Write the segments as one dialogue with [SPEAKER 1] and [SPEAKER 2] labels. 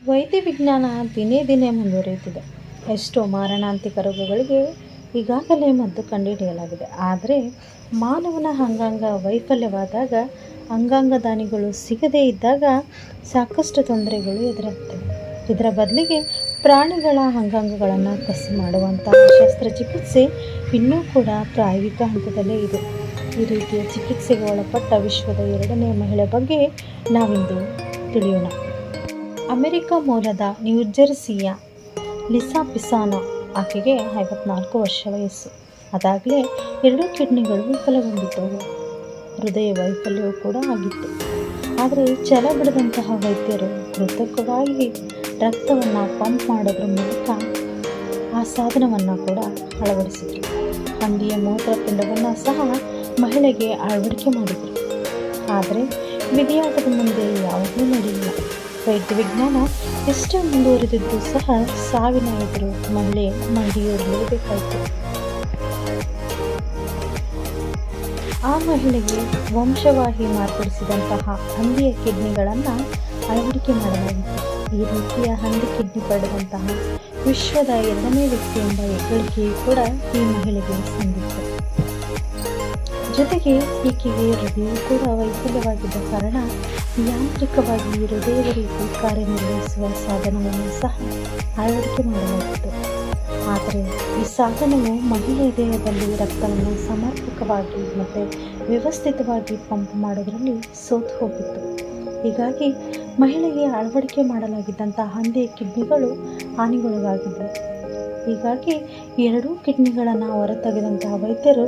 [SPEAKER 1] ವೈದ್ಯ ವಿಜ್ಞಾನ ದಿನೇ ದಿನೇ ಮುಂದುವರಿಯುತ್ತಿದೆ. ಎಷ್ಟೋ ಮಾರಣಾಂತಿಕ ರೋಗಗಳಿಗೆ ಈಗಾಗಲೇ ಮದ್ದು ಕಂಡುಹಿಡಿಯಲಾಗಿದೆ. ಆದರೆ ಮಾನವನ ಅಂಗಾಂಗ ವೈಫಲ್ಯವಾದಾಗ, ಅಂಗಾಂಗ ದಾನಿಗಳು ಸಿಗದೇ ಇದ್ದಾಗ ಸಾಕಷ್ಟು ತೊಂದರೆಗಳು ಎದುರಾಗ್ತವೆ. ಇದರ ಬದಲಿಗೆ ಪ್ರಾಣಿಗಳ ಅಂಗಾಂಗಗಳನ್ನು ಕಸಿ ಮಾಡುವಂತಹ ಶಸ್ತ್ರಚಿಕಿತ್ಸೆ ಇನ್ನೂ ಕೂಡ ಪ್ರಾಯೋಗಿಕ ಹಂತದಲ್ಲೇ ಇದೆ. ಈ ರೀತಿಯ ಚಿಕಿತ್ಸೆಗೆ ಒಳಪಟ್ಟ ವಿಶ್ವದ 2ನೇ ಮಹಿಳೆ ಬಗ್ಗೆ ನಾವಿಂದು ತಿಳಿಯೋಣ. ಅಮೆರಿಕ ಮೂಲದ ನ್ಯೂಜೆರ್ಸಿಯ ಲಿಸಾ ಪಿಸಾನೊ. ಆಕೆಗೆ 54 ವರ್ಷ ವಯಸ್ಸು. ಅದಾಗಲೇ 2 ಕಿಡ್ನಿಗಳು ವಿಫಲಗೊಂಡಿದ್ದವು. ಹೃದಯ ವೈಫಲ್ಯವೂ ಕೂಡ ಆಗಿತ್ತು. ಆದರೆ ಛಲ ಬಿಡದಂತಹ ವೈದ್ಯರು ಕೃತಕವಾಗಿ ರಕ್ತವನ್ನು ಪಂಪ್ ಮಾಡೋದ್ರ ಮೂಲಕ ಆ ಸಾಧನವನ್ನು ಕೂಡ ಅಳವಡಿಸಿದರು. ಹಂದಿಯ ಮೂತ್ರಪಿಂಡವನ್ನು ಸಹ ಮಹಿಳೆಗೆ ಅಳವಡಿಕೆ ಮಾಡಿದರು. ಆದರೆ ವಿಧಿಯಾಟದ ಮುಂದೆ ಯಾವುದೂ ನಡೆಯಿಲ್ಲ. ವೈದ್ಯ ವಿಜ್ಞಾನ ಎಷ್ಟೇ ಮುಂದುವರೆದಿದ್ದು ಸಹ ಸಾವಿನ ಎದುರು ಮಹಿಳೆ ಮಂಡಿಯೂರಲೇಬೇಕಾಯಿತು. ಆ ಮಹಿಳೆಗೆ ವಂಶವಾಹಿ ಮಾರ್ಪಡಿಸಿದಂತಹ ಹಂದಿಯ ಕಿಡ್ನಿಗಳನ್ನು ಅಳವಡಿಕೆ ಮಾಡಲಾಗಿತ್ತು. ಈ ರೀತಿಯ ಹಂದಿ ಕಿಡ್ನಿ ಪಡೆದಂತಹ ವಿಶ್ವದ 2ನೇ ವ್ಯಕ್ತಿ ಎಂಬ ಹೆಗ್ಗಳಿಕೆಯೂ ಕೂಡ ಈ ಮಹಿಳೆಗೆ ಸಂದಿತ್ತು. ಜೊತೆಗೆ ಈಕೆಗೆ ಹೃದಯವೂ ಕೂಡ ವೈಫಲ್ಯವಾಗಿದ್ದ ಕಾರಣ ಯಾಂತ್ರಿಕವಾಗಿ ಹೃದಯದ ರೀತಿ ಕಾರ್ಯನಿರ್ವಹಿಸುವ ಸಾಧನವನ್ನು ಸಹ ಅಳವಡಿಕೆ ಮಾಡಲಾಗಿತ್ತು. ಆದರೆ ಈ ಸಾಧನವು ಮಹಿಳೆಯ ದೇಹದಲ್ಲಿ ರಕ್ತವನ್ನು ಸಮರ್ಪಕವಾಗಿ ಮತ್ತು ವ್ಯವಸ್ಥಿತವಾಗಿ ಪಂಪ್ ಮಾಡೋದರಲ್ಲಿ ಸೋತು ಹೋಗಿತ್ತು. ಹೀಗಾಗಿ ಮಹಿಳೆಗೆ ಅಳವಡಿಕೆ ಮಾಡಲಾಗಿದ್ದಂಥ ಹಂದಿಯ ಕಿಡ್ನಿಗಳು ಹಾನಿಗೊಳಗಾಗಿದ್ದವು. ಹೀಗಾಗಿ 2 ಕಿಡ್ನಿಗಳನ್ನು ಹೊರತೆಗೆದಂತಹ ವೈದ್ಯರು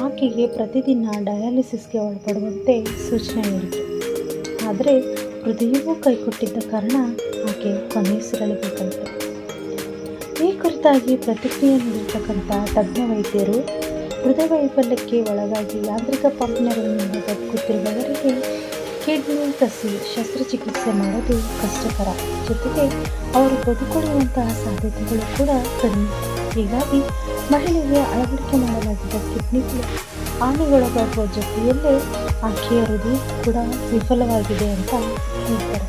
[SPEAKER 1] ಆಕೆಗೆ ಪ್ರತಿದಿನ ಡಯಾಲಿಸಿಸ್ಗೆ ಒಳಪಡುವಂತೆ ಸೂಚನೆ ನೀಡಿದರು. ಆದರೆ ಹೃದಯವೂ ಕೈಕೊಟ್ಟಿದ್ದ ಕಾರಣ ಆಕೆ ಕೊನೆಯುಸಿರೆಳೆಬೇಕಾಯಿತು. ಈ ಕುರಿತಾಗಿ ಪ್ರತಿಕ್ರಿಯೆ ನೀಡಿರ್ತಕ್ಕಂಥ ತಜ್ಞ ವೈದ್ಯರು, ಹೃದಯ ವೈಫಲ್ಯಕ್ಕೆ ಒಳಗಾಗಿ ಯಾಂತ್ರಿಕ ಪಂಪ್ ನೆರವಿನಿಂದ ಬದುಕುತ್ತಿರುವವರಿಗೆ ಕಿಡ್ನಿ ಕಸಿ ಶಸ್ತ್ರಚಿಕಿತ್ಸೆ ಮಾಡೋದು ಕಷ್ಟಕರ. ಜೊತೆಗೆ ಅವರು ಬದುಕುಳಿಯುವಂತಹ ಸಾಧ್ಯತೆಗಳು ಕೂಡ ಕಡಿಮೆ. ಹೀಗಾಗಿ ಮಹಿಳೆಗೆ ಅಳವಡಿಕೆ ಮಾಡಲಾಗಿದ್ದ ಕಿಡ್ನಿಗಳು ಹಾನಿಗೊಳಗಾಗುವ ಜೊತೆಯಲ್ಲೇ ಆಕೆಯ ಹೃದಯ ಕೂಡ ವಿಫಲವಾಗಿದೆ ಅಂತ ಹೇಳ್ತಾರೆ.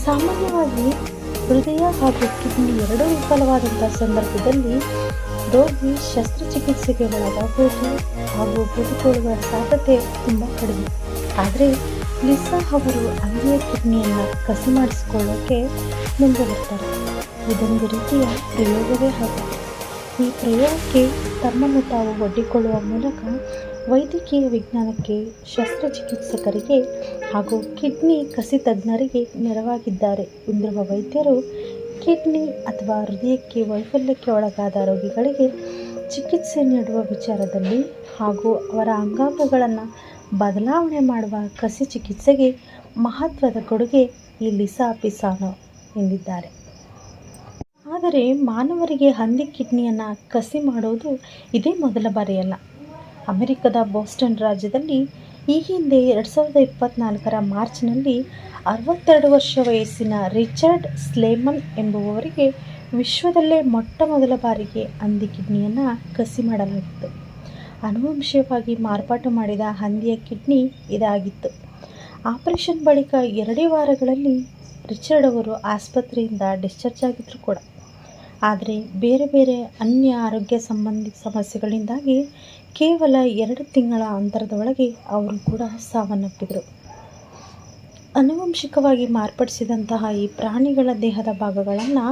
[SPEAKER 1] ಸಾಮಾನ್ಯವಾಗಿ ಹೃದಯ ಹಾಗೂ ಕಿಡ್ನಿ ಎರಡೂ ವಿಫಲವಾದಂಥ ಸಂದರ್ಭದಲ್ಲಿ ರೋಗಿ ಶಸ್ತ್ರಚಿಕಿತ್ಸೆಗೆ ಒಳಗಾಗುವುದು ಹಾಗೂ ಬದುಕುಳಿಯುವ ಸಾಧ್ಯತೆ ತುಂಬ ಕಡಿಮೆ. ಆದರೆ ಲಿಸಾ ಅವರು ಹಂದಿಯ ಕಿಡ್ನಿಯನ್ನು ಕಸಿ ಮಾಡಿಸಿಕೊಳ್ಳೋಕ್ಕೆ ಮುಂದೆ ಬರ್ತಾರೆ. ಇದೊಂದು ರೀತಿಯ ಪ್ರಯೋಗವೇ ಹೌದು. ಈ ಪ್ರಯೋಗಕ್ಕೆ ತಮ್ಮನ್ನು ತಾವು ಒಡ್ಡಿಕೊಳ್ಳುವ ಮೂಲಕ ವೈದ್ಯಕೀಯ ವಿಜ್ಞಾನಕ್ಕೆ, ಶಸ್ತ್ರಚಿಕಿತ್ಸಕರಿಗೆ ಹಾಗೂ ಕಿಡ್ನಿ ಕಸಿ ತಜ್ಞರಿಗೆ ನೆರವಾಗಿದ್ದಾರೆ ಎಂದಿರುವ ವೈದ್ಯರು ಕಿಡ್ನಿ ಅಥವಾ ಹೃದಯಕ್ಕೆ ವೈಫಲ್ಯಕ್ಕೆ ಒಳಗಾದ ರೋಗಿಗಳಿಗೆ ಚಿಕಿತ್ಸೆ ನೀಡುವ ವಿಚಾರದಲ್ಲಿ ಹಾಗೂ ಅವರ ಅಂಗಾಂಗಗಳನ್ನು ಬದಲಾವಣೆ ಮಾಡುವ ಕಸಿ ಚಿಕಿತ್ಸೆಗೆ ಮಹತ್ವದ ಕೊಡುಗೆ ಈ ಲಿಸಾ ಪಿಸಾನೊ ಎಂದಿದ್ದಾರೆ. ಆದರೆ ಮಾನವರಿಗೆ ಹಂದಿ ಕಿಡ್ನಿಯನ್ನು ಕಸಿ ಮಾಡುವುದು ಇದೇ ಮೊದಲ ಬಾರಿಯಲ್ಲ. ಅಮೆರಿಕದ ಬೋಸ್ಟನ್ ರಾಜ್ಯದಲ್ಲಿ ಈ ಹಿಂದೆ 2024 ಮಾರ್ಚ್ನಲ್ಲಿ 62 ವರ್ಷ ವಯಸ್ಸಿನ ರಿಚರ್ಡ್ ಸ್ಲೇಮನ್ ಎಂಬುವವರಿಗೆ ವಿಶ್ವದಲ್ಲೇ ಮೊಟ್ಟ ಮೊದಲ ಬಾರಿಗೆ ಹಂದಿ ಕಿಡ್ನಿಯನ್ನು ಕಸಿ ಮಾಡಲಾಗಿತ್ತು. ಆನುವಂಶಿಕವಾಗಿ ಮಾರ್ಪಾಟು ಮಾಡಿದ ಹಂದಿಯ ಕಿಡ್ನಿ ಇದಾಗಿತ್ತು. ಆಪರೇಷನ್ ಬಳಿಕ 2 ವಾರಗಳಲ್ಲಿ ರಿಚರ್ಡ್ ಅವರು ಆಸ್ಪತ್ರೆಯಿಂದ ಡಿಸ್ಚಾರ್ಜ್ ಆಗಿದ್ದರು ಕೂಡ. ಆದರೆ ಬೇರೆ ಬೇರೆ ಅನ್ಯ ಆರೋಗ್ಯ ಸಂಬಂಧಿ ಸಮಸ್ಯೆಗಳಿಂದಾಗಿ ಕೇವಲ 2 ತಿಂಗಳ ಅಂತರದೊಳಗೆ ಅವರು ಕೂಡ ಸಾವನ್ನಪ್ಪಿದರು. ಆನುವಂಶಿಕವಾಗಿ ಮಾರ್ಪಡಿಸಿದಂತಹ ಈ ಪ್ರಾಣಿಗಳ ದೇಹದ ಭಾಗಗಳನ್ನು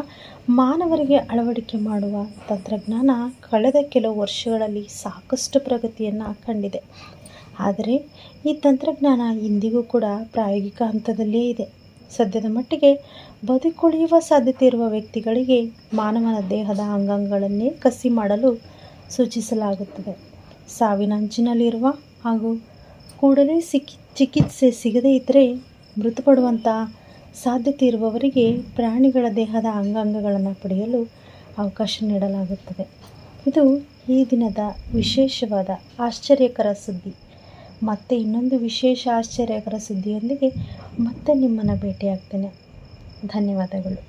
[SPEAKER 1] ಮಾನವರಿಗೆ ಅಳವಡಿಕೆ ಮಾಡುವ ತಂತ್ರಜ್ಞಾನ ಕಳೆದ ಕೆಲವು ವರ್ಷಗಳಲ್ಲಿ ಸಾಕಷ್ಟು ಪ್ರಗತಿಯನ್ನು ಕಂಡಿದೆ. ಆದರೆ ಈ ತಂತ್ರಜ್ಞಾನ ಇಂದಿಗೂ ಕೂಡ ಪ್ರಾಯೋಗಿಕ ಹಂತದಲ್ಲೇ ಇದೆ. ಸದ್ಯದ ಮಟ್ಟಿಗೆ ಬದುಕುಳಿಯುವ ಸಾಧ್ಯತೆ ಇರುವ ವ್ಯಕ್ತಿಗಳಿಗೆ ಮಾನವನ ದೇಹದ ಅಂಗಾಂಗಗಳನ್ನೇ ಕಸಿ ಮಾಡಲು ಸೂಚಿಸಲಾಗುತ್ತದೆ. ಸಾವಿನಂಚಿನಲ್ಲಿರುವ ಹಾಗೂ ಕೂಡಲೇ ಚಿಕಿತ್ಸೆ ಸಿಗದೇ ಇದ್ದರೆ ಮೃತಪಡುವಂಥ ಸಾಧ್ಯತೆ ಇರುವವರಿಗೆ ಪ್ರಾಣಿಗಳ ದೇಹದ ಅಂಗಾಂಗಗಳನ್ನು ಪಡೆಯಲು ಅವಕಾಶ ನೀಡಲಾಗುತ್ತದೆ. ಇದು ಈ ದಿನದ ವಿಶೇಷವಾದ ಆಶ್ಚರ್ಯಕರ ಸುದ್ದಿ. ಮತ್ತೆ ಇನ್ನೊಂದು ವಿಶೇಷ ಆಶ್ಚರ್ಯಕರ ಸುದ್ದಿಯೊಂದಿಗೆ ಮತ್ತೆ ನಿಮ್ಮನ್ನು ಭೇಟಿಯಾಗ್ತೇನೆ. ಧನ್ಯವಾದಗಳು.